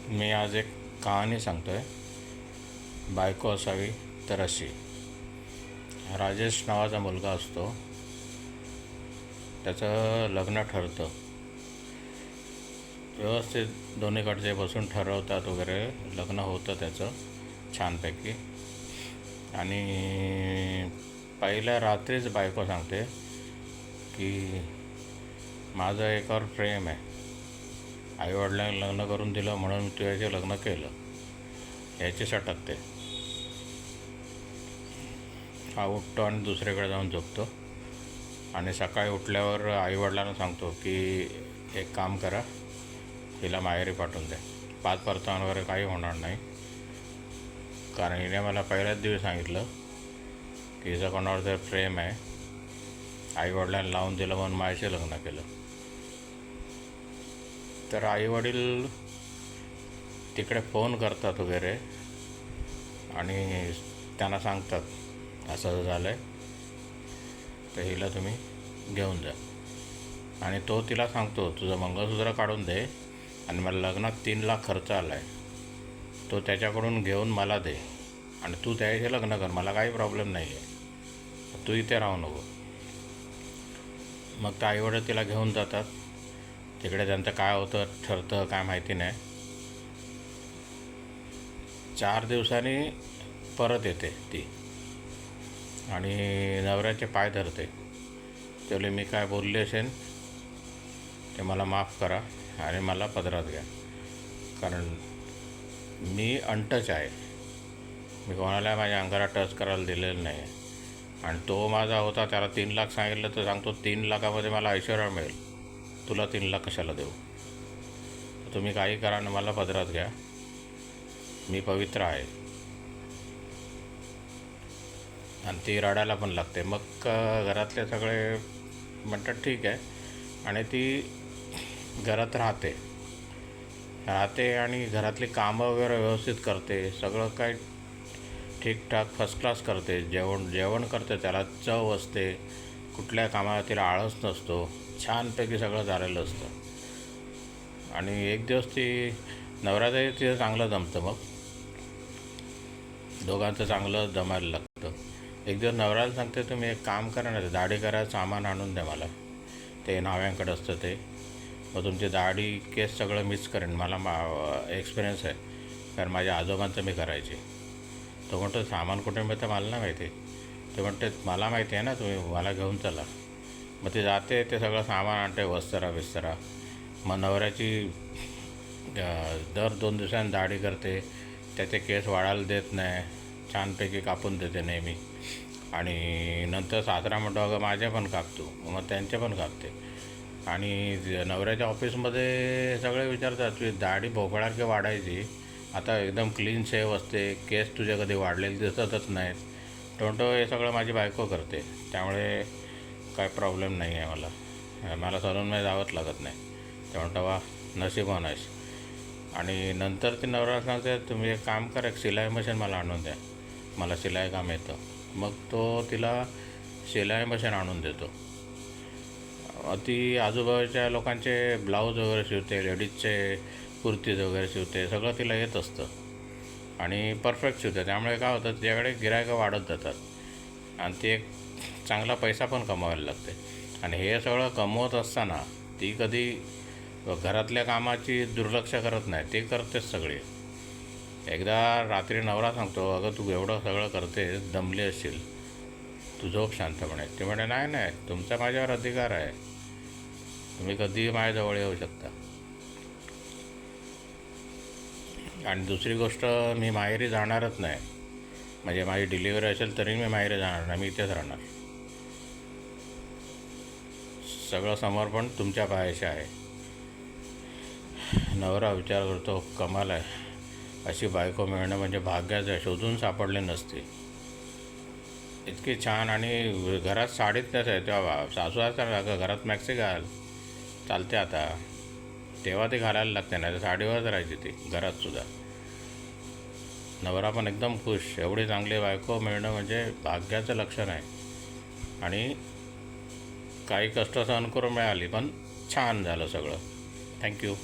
मी आज एक कहाणी सांगतो आहे. बायको असावी तर अशी. राजेश नावाचा मुलगा असतो. त्याचं लग्न ठरतं. व्यवस्थित दोन्हीकडचे बसून ठरवतात वगैरे. लग्न होतं त्याचं छानपैकी. आणि पहिल्या रात्रीच बायको सांगते की माझं एकावर प्रेम आहे, आईवडिलांनी लग्न करून दिलं म्हणून मी तुझ्याचे लग्न केलं, याची सटकते. हा उठतो आणि दुसरीकडे जाऊन झोपतो. आणि सकाळी उठल्यावर आईवडिलांना सांगतो की एक काम करा, हिला माहेरी पाठवून द्या. पाच परतावन वगैरे काही होणार नाही, कारण हिने मला पहिल्याच दिवस सांगितलं की हिचं कोणावर तर प्रेम आहे, आईवडिलांना लावून दिलं म्हणून माझ्याशी लग्न केलं. तर आईवडील तिकडे फोन करतात वगैरे आणि त्यांना सांगतात असं झालं आहे, तर हिला तुम्ही घेऊन जा. आणि तो तिला सांगतो तुझं मंगळसूत्र काढून दे आणि मला लग्नात 3 लाख खर्च आला आहे, तो त्याच्याकडून घेऊन मला दे आणि तू त्याच्याशी लग्न कर, मला काही प्रॉब्लेम नाही आहे, तू इथे राहू नको. मग तर आईवडील तिला घेऊन जातात. तिकडे त्यांचं काय होतं ठरतं काय माहिती नाही. 4 दिवसांनी परत येते ती आणि नवऱ्याचे पाय धरते. त्याला मी काय बोलले असेल ते मला माफ करा आणि मला पदरात घ्या, कारण मी अनटच आहे, मी कोणाला माझ्या अंगाला टच करायला दिलेलं नाही. आणि तो माझा होता, त्याला 3 लाख सांगितलं तर सांगतो 3 लाखामध्ये मला ऐश्वर्या मिळेल, तुला 3 लाख कशाला देऊ, तुम्ही काही करा आणि मला पदरात घ्या, मी पवित्र आहे. आणि ती रडायला पण लागते. मग घरातले सगळे म्हणतात ठीक आहे, आणि ती घरात राहते आणि घरातली कामं वगैरे व्यवस्थित करते, सगळं काय ठीकठाक फर्स्ट क्लास करते. जेवण करते, त्याला चव असते, कुठल्या कामाला तिला आळस नसतो, छानपैकी सगळं झालेलं असतं. आणि एक दिवस ती नवऱ्याचंही तिचं चांगलं जमतं, मग दोघांचं चांगलं जमायला लागतं. एक दिवस नवऱ्याला सांगते तुम्ही एक काम करा ना, दाढी करायचं सामान आणून द्या मला, ते न्हाव्यांकडे असतं ते, मग तुमची दाढी केस सगळं मिक्स करेन, मला एक्सपिरियन्स आहे, कारण माझ्या आजोबांचं मी करायचे. तो म्हणतो सामान कुठे मिळतं मला नाही माहिती. ते म्हणते मला माहिती आहे ना, तुम्ही मला घेऊन चला. मग ते जाते, ते सगळं सामान आणते, वस्त्रा बिस्तरा. मग नवऱ्याची दर 2 दिवसांनी दाढी करते, त्याचे केस वाढायला देत नाही, छानपैकी कापून देते नेहमी. आणि नंतर सासरा म्हणतो अगं माझे पण कापतो, मग त्यांचे पण कापते. आणि नवऱ्याच्या ऑफिसमध्ये सगळे विचारतात तुझी दाढी भोपळासारखी वाढायची, आता एकदम क्लीन शेव असते, केस तुझे कधी वाढलेले दिसतच नाहीत. तो म्हणतो हे सगळं माझी बायको करते, त्यामुळे काय प्रॉब्लेम नाही आहे, मला सलूनमध्ये जावंच लागत नाही. ते म्हणतो वा नशीबवान आहेस. आणि नंतर ती नवरा सांगते तुम्ही एक काम करा, एक शिलाई मशीन मला आणून द्या, मला शिलाई काम येतं. मग तो तिला शिलाई मशीन आणून देतो. ती आजूबाजूच्या लोकांचे ब्लाऊज वगैरे शिवते, लेडीजचे कुर्तीज वगैरे शिवते, सगळं तिला येत असतं आणि परफेक्ट शिवते. त्यामुळे काय होतं तिच्याकडे गिरायकं वाढत जातात आणि ती एक चांगला पैसा पण कमवायला लागते. आणि हे सगळं कमवत असताना ती कधी घरातल्या कामाची दुर्लक्ष करत नाही, ते करतेच सगळे. एकदा रात्री नवरा सांगतो अगं तू एवढं सगळं करते, दमली असशील, तू झोप शांतपणे. ते म्हणे नाही, तुमचा माझ्यावर अधिकार आहे, तुम्ही कधीही माझ्याजवळ येऊ शकता. आणि दुसरी गोष्ट, मी माहेरी जाणारच नाही, म्हणजे माझी डिलिव्हरी असेल तरी मी माहेरी जाणार नाही, मी इथेच राहणार. सगळं समर्पण तुमच्या पायाशी आहे. नवरा विचार करतो कमाल आहे, अशी बायको मिळणं म्हणजे भाग्याचं आहे, शोधून सापडले नसते. इतकी छान. आणि घरात साडीत नसे तेव्हा सासूचा घरात मॅक्सी घाल चालते आता, तेव्हा ती घालायला लागते, नाही तर साडीवरच राहायची ती घरातसुद्धा. नवरा पण एकदम खुश. एवढी चांगली बायको मिळणं म्हणजे भाग्याचं लक्षण आहे. आणि काही कष्ट सहन करून मिळाली, पण छान झालं सगळं. थँक्यू.